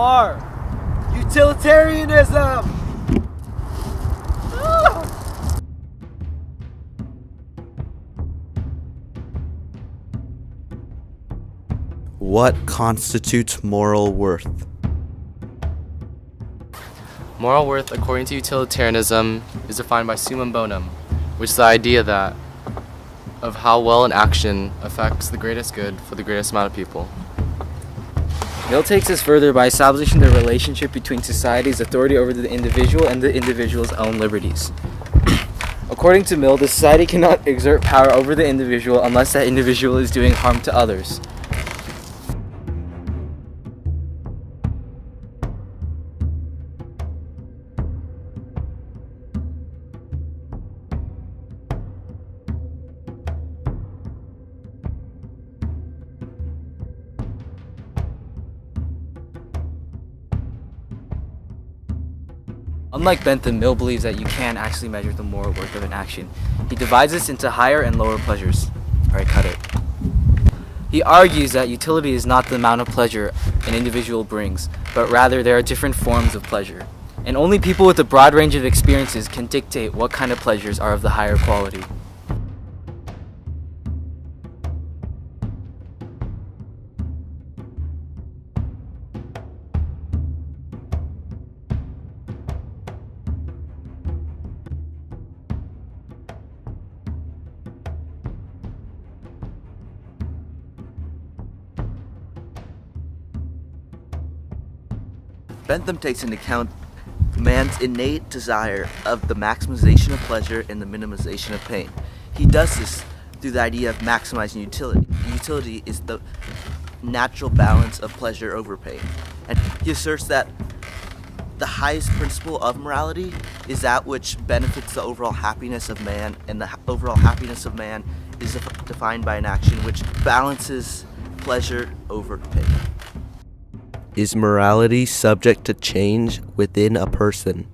are. Utilitarianism! What constitutes moral worth? Moral worth, according to utilitarianism, is defined by summum bonum, which is the idea that of how well an action affects the greatest good for the greatest amount of people. Mill takes us further by establishing the relationship between society's authority over the individual and the individual's own liberties. According to Mill, the society cannot exert power over the individual unless that individual is doing harm to others. Unlike Bentham, Mill believes that you can actually measure the moral worth of an action. He divides this into higher and lower pleasures. Alright, cut it. He argues that utility is not the amount of pleasure an individual brings, but rather there are different forms of pleasure. And only people with a broad range of experiences can dictate what kind of pleasures are of the higher quality. Bentham takes into account man's innate desire of the maximization of pleasure and the minimization of pain. He does this through the idea of maximizing utility. Utility is the natural balance of pleasure over pain. And he asserts that the highest principle of morality is that which benefits the overall happiness of man, and the overall happiness of man is defined by an action which balances pleasure over pain. Is morality subject to change within a person?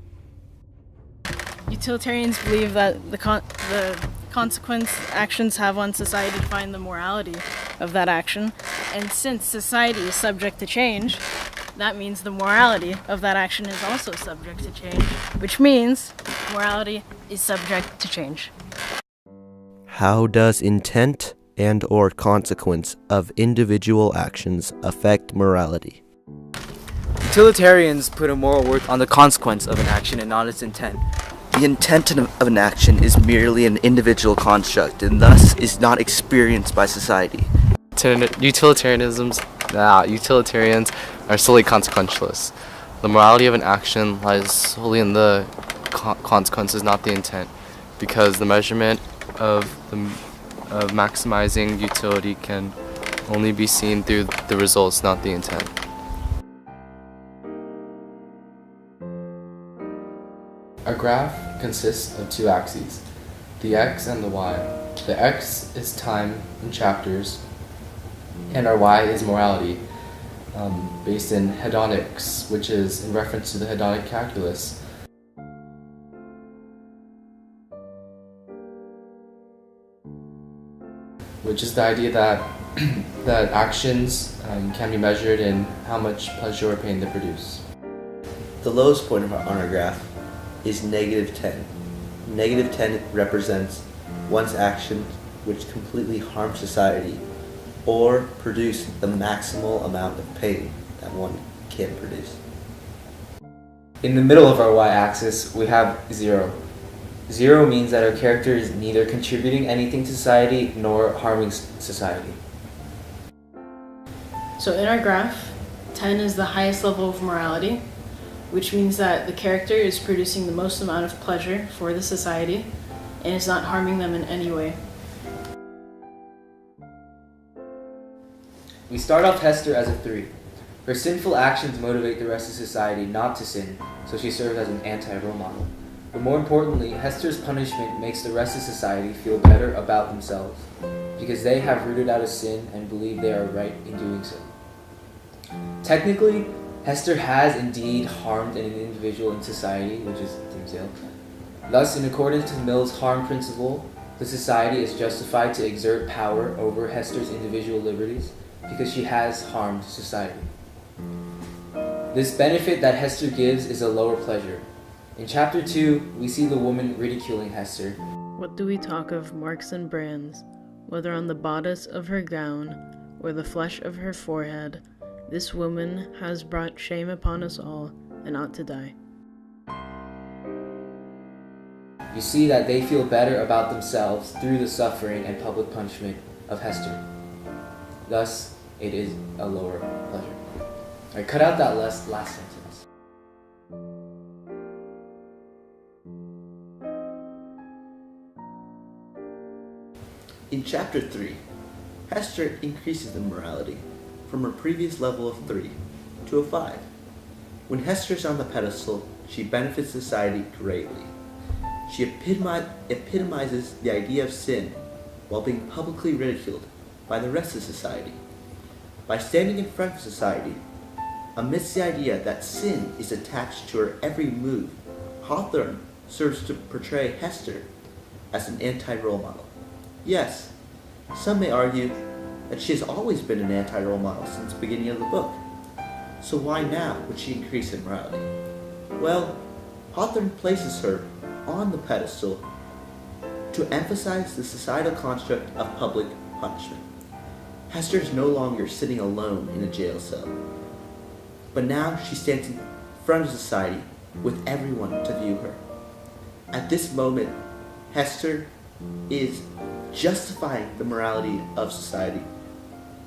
Utilitarians believe that the consequence actions have on society define the morality of that action, and since society is subject to change, that means the morality of that action is also subject to change, which means morality is subject to change. How does intent and/or consequence of individual actions affect morality? Utilitarians put a moral worth on the consequence of an action and not its intent. The intent of an action is merely an individual construct and thus is not experienced by society. Utilitarians are solely consequentialists. The morality of an action lies solely in the consequences, not the intent, because the measurement of maximizing utility can only be seen through the results, not the intent. A graph consists of two axes, the x and the y. The x is time in chapters, and our y is morality, based in hedonics, which is in reference to the hedonic calculus. Which is the idea that that actions can be measured in how much pleasure or pain they produce. The lowest point on our graph is -10. -10 represents one's action which completely harm society or produce the maximal amount of pain that one can produce. In the middle of our y-axis, we have 0. 0 means that our character is neither contributing anything to society nor harming society. So in our graph, 10 is the highest level of morality, which means that the character is producing the most amount of pleasure for the society and is not harming them in any way. We start off Hester as a 3. Her sinful actions motivate the rest of society not to sin, so she serves as an anti-role model. But more importantly, Hester's punishment makes the rest of society feel better about themselves, because they have rooted out of sin and believe they are right in doing so. Technically, Hester has indeed harmed an individual in society, which is himself. Thus, in accordance to Mill's harm principle, the society is justified to exert power over Hester's individual liberties because she has harmed society. This benefit that Hester gives is a lower pleasure. In chapter 2, we see the woman ridiculing Hester. What do we talk of marks and brands, whether on the bodice of her gown or the flesh of her forehead? This woman has brought shame upon us all, and ought to die. You see that they feel better about themselves through the suffering and public punishment of Hester. Thus, it is a lower pleasure. Alright, cut out that last sentence. In chapter 3, Hester increases in morality from her previous level of 3 to a 5. When Hester is on the pedestal, she benefits society greatly. She epitomizes the idea of sin while being publicly ridiculed by the rest of society. By standing in front of society, amidst the idea that sin is attached to her every move, Hawthorne serves to portray Hester as an anti-role model. Yes, some may argue that she has always been an anti-role model since the beginning of the book. So why now would she increase in morality? Well, Hawthorne places her on the pedestal to emphasize the societal construct of public punishment. Hester is no longer sitting alone in a jail cell, but now she stands in front of society with everyone to view her. At this moment, Hester is justifying the morality of society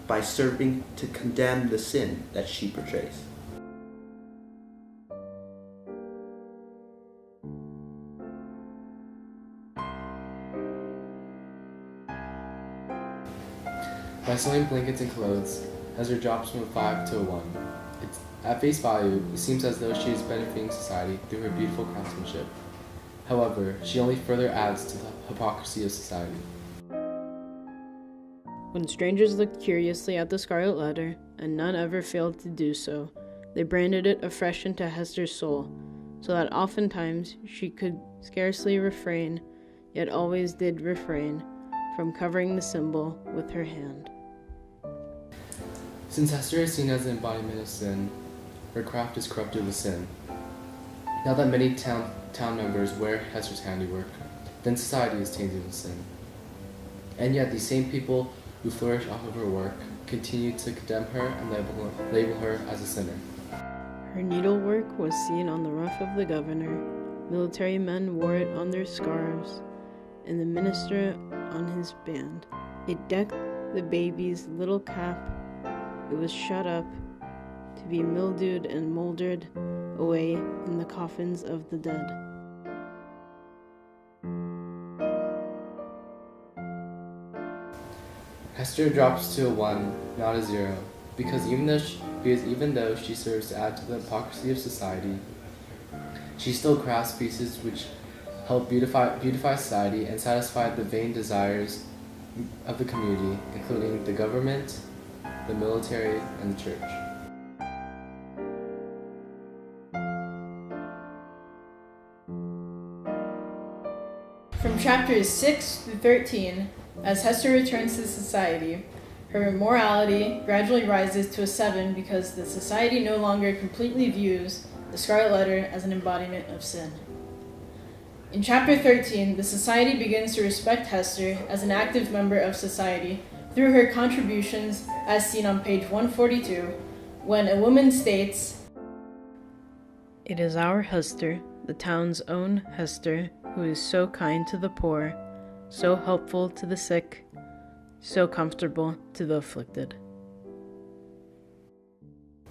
by serving to condemn the sin that she portrays. By sewing blankets and clothes, Hester drops from a 5 to a 1. At face value, it seems as though she is benefiting society through her beautiful craftsmanship. However, she only further adds to the hypocrisy of society. When strangers looked curiously at the Scarlet Letter, and none ever failed to do so, they branded it afresh into Hester's soul, so that oftentimes she could scarcely refrain, yet always did refrain, from covering the symbol with her hand. Since Hester is seen as an embodiment of sin, her craft is corrupted with sin. Now that many town members wear Hester's handiwork, then society is tainted with sin. And yet these same people who flourish off of her work continue to condemn her and label her as a sinner. Her needlework was seen on the ruff of the governor, military men wore it on their scarves, and the minister on his band. It decked the baby's little cap. It was shut up to be mildewed and mouldered away in the coffins of the dead. Hester drops to a 1, not a 0, because even though she serves to add to the hypocrisy of society, she still crafts pieces which help beautify society and satisfy the vain desires of the community, including the government, the military, and the church. From chapters 6 through 13, as Hester returns to society, her morality gradually rises to a 7 because the society no longer completely views the Scarlet Letter as an embodiment of sin. In chapter 13, the society begins to respect Hester as an active member of society through her contributions as seen on page 142, when a woman states, "It is our Hester, the town's own Hester, who is so kind to the poor, so helpful to the sick, so comfortable to the afflicted."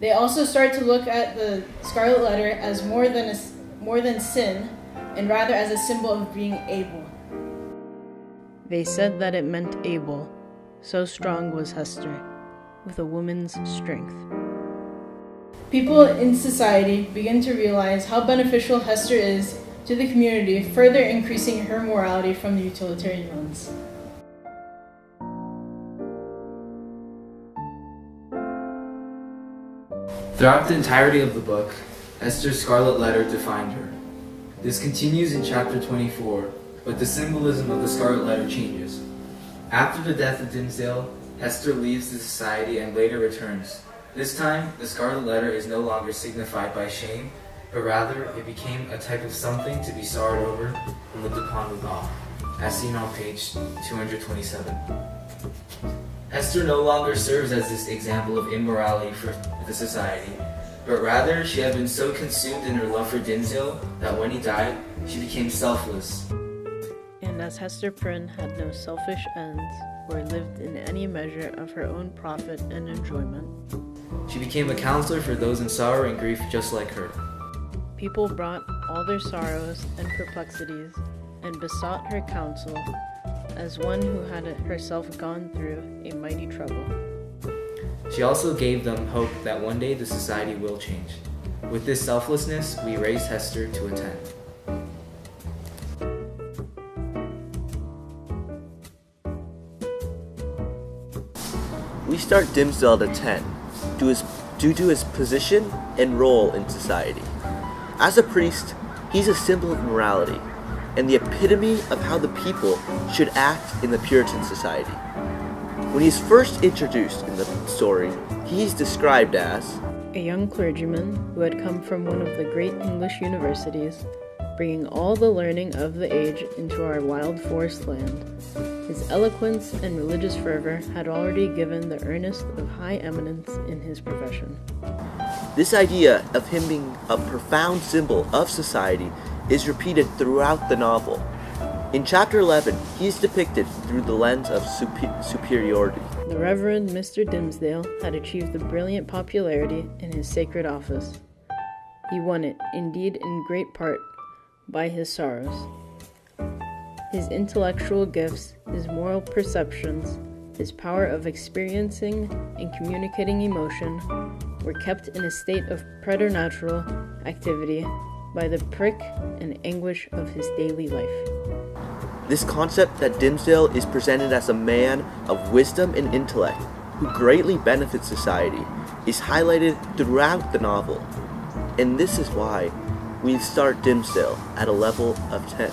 They also start to look at the Scarlet Letter as more than sin, and rather as a symbol of being able. They said that it meant able, so strong was Hester, with a woman's strength. People in society begin to realize how beneficial Hester is to the community, further increasing her morality from the utilitarian ones. Throughout the entirety of the book, Hester's Scarlet Letter defined her. This continues in chapter 24, but the symbolism of the Scarlet Letter changes. After the death of Dimmesdale, Hester leaves the society and later returns, This time, the scarlet letter is no longer signified by shame, but rather it became a type of something to be sorrowed over and looked upon with awe, as seen on page 227. Hester no longer serves as this example of immorality for the society, but rather she had been so consumed in her love for Dimmesdale that when he died, she became selfless. And as Hester Prynne had no selfish ends, or lived in any measure of her own profit and enjoyment, She became a counselor for those in sorrow and grief just like her. people brought all their sorrows and perplexities and besought her counsel, as one who had herself gone through a mighty trouble. She also gave them hope that one day the society will change. With this selflessness, we raised Hester to a 10. We start Dimmesdale at a 10 due to his position and role in society. As a priest, he's a symbol of morality and the epitome of how the people should act in the Puritan society. When he's first introduced in the story, he's described as A young clergyman who had come from one of the great English universities, bringing all the learning of the age into our wild forest land. His eloquence and religious fervor had already given the earnest of high eminence in his profession. This idea of him being a profound symbol of society is repeated throughout the novel. In chapter 11, he is depicted through the lens of superiority. The Reverend Mr. Dimmesdale had achieved a brilliant popularity in his sacred office. He won it, indeed, in great part, by his sorrows. His intellectual gifts, his moral perceptions, his power of experiencing and communicating emotion were kept in a state of preternatural activity by the prick and anguish of his daily life. This concept that Dimmesdale is presented as a man of wisdom and intellect who greatly benefits society is highlighted throughout the novel, and this is why we start Dimmesdale at a level of 10.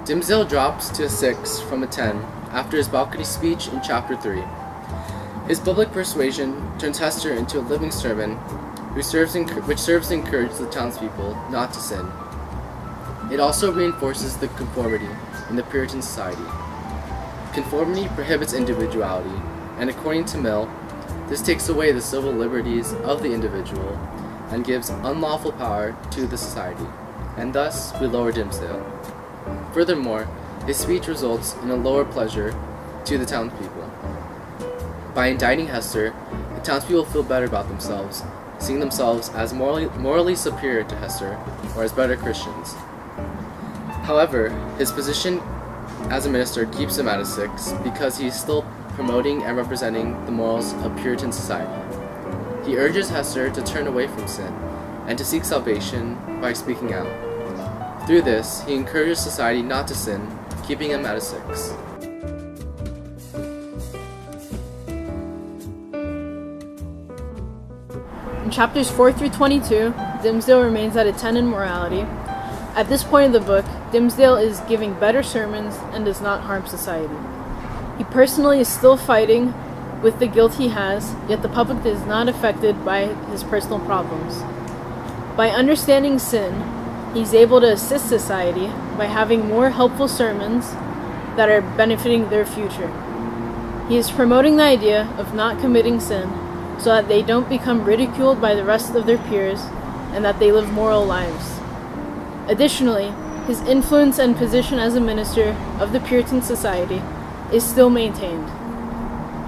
Dimmesdale drops to a 6 from a 10 after his balcony speech in chapter 3. His public persuasion turns Hester into a living sermon which serves to encourage the townspeople not to sin. It also reinforces the conformity in the Puritan society. Conformity prohibits individuality, and according to Mill, this takes away the civil liberties of the individual and gives unlawful power to the society, and thus we lower Dimmesdale. Furthermore, his speech results in a lower pleasure to the townspeople. By indicting Hester, the townspeople feel better about themselves, seeing themselves as morally superior to Hester, or as better Christians. However, his position as a minister keeps him at a 6 because he is still promoting and representing the morals of Puritan society. He urges Hester to turn away from sin and to seek salvation by speaking out. Through this, he encourages society not to sin, keeping him at a 6. In chapters 4 through 22, Dimmesdale remains at a 10 in morality. At this point in the book, Dimmesdale is giving better sermons and does not harm society. He personally is still fighting with the guilt he has, yet the public is not affected by his personal problems. By understanding sin, he's able to assist society by having more helpful sermons that are benefiting their future. He is promoting the idea of not committing sin so that they don't become ridiculed by the rest of their peers and that they live moral lives. Additionally, his influence and position as a minister of the Puritan society is still maintained.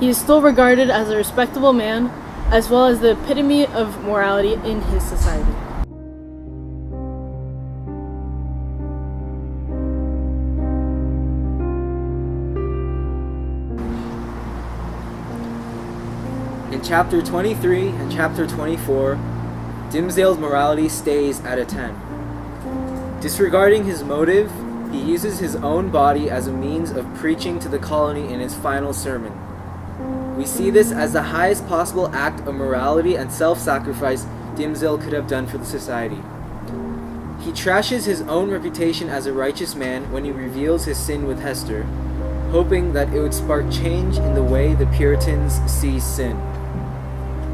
He is still regarded as a respectable man, as well as the epitome of morality in his society. In chapter 23 and chapter 24, Dimmesdale's morality stays at a 10. Disregarding his motive, he uses his own body as a means of preaching to the colony in his final sermon. We see this as the highest possible act of morality and self-sacrifice Dimmesdale could have done for the society. He trashes his own reputation as a righteous man when he reveals his sin with Hester, hoping that it would spark change in the way the Puritans see sin.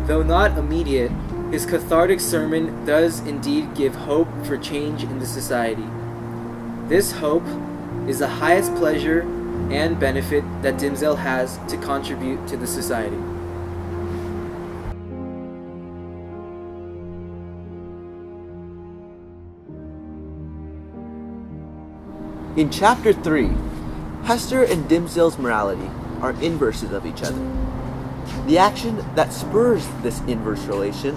Though not immediate, his cathartic sermon does indeed give hope for change in the society. This hope is the highest pleasure and benefit that Dimsdale has to contribute to the society. In Chapter 3, Hester and Dimsdale's morality are inverses of each other. The action that spurs this inverse relation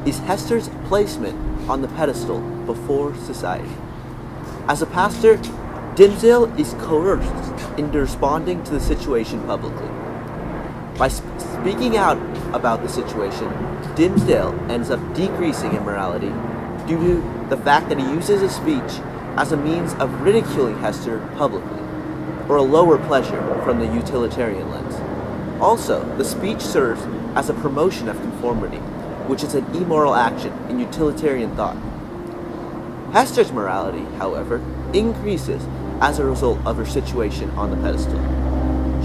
is Hester's placement on the pedestal before society. As a pastor, Dimsdale is coerced into responding to the situation publicly. By speaking out about the situation, Dimsdale ends up decreasing in morality due to the fact that he uses his speech as a means of ridiculing Hester publicly, or a lower pleasure from the utilitarian lens. Also, the speech serves as a promotion of conformity, which is an immoral action in utilitarian thought. Hester's morality, however, increases as a result of her situation on the pedestal.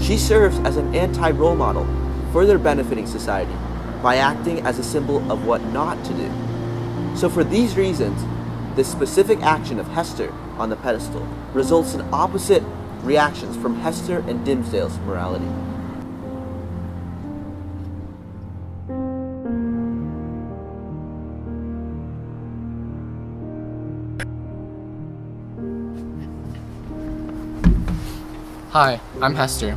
She serves as an anti-role model, further benefiting society by acting as a symbol of what not to do. So for these reasons, the specific action of Hester on the pedestal results in opposite reactions from Hester and Dimsdale's morality. Hi, I'm Hester.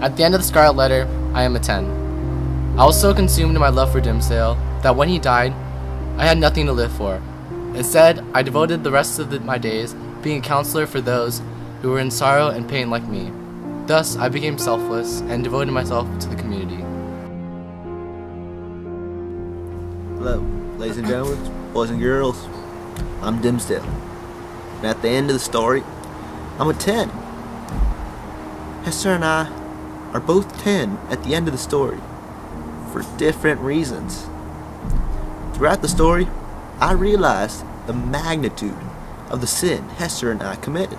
At the end of the Scarlet letter, I am a 10. I was so consumed in my love for Dimsdale that when he died, I had nothing to live for. Instead, I devoted the rest of my days being a counselor for those who were in sorrow and pain like me. Thus, I became selfless and devoted myself to the community. Hello, ladies and gentlemen, boys and girls. I'm Dimsdale. And at the end of the story, I'm a 10. Hester and I are both 10 at the end of the story, for different reasons. Throughout the story, I realized the magnitude of the sin Hester and I committed.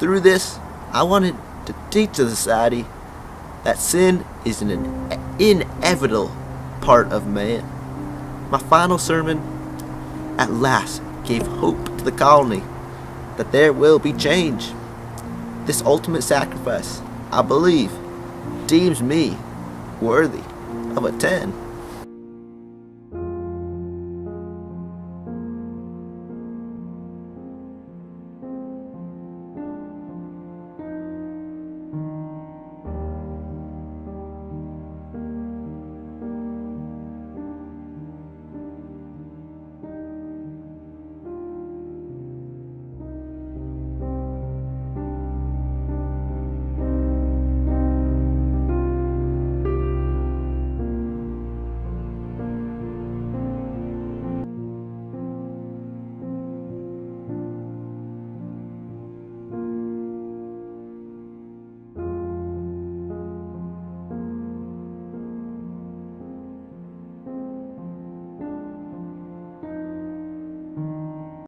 Through this, I wanted to teach the society that sin is an inevitable part of man. My final sermon at last gave hope to the colony that there will be change. This ultimate sacrifice, I believe, deems me worthy of a 10.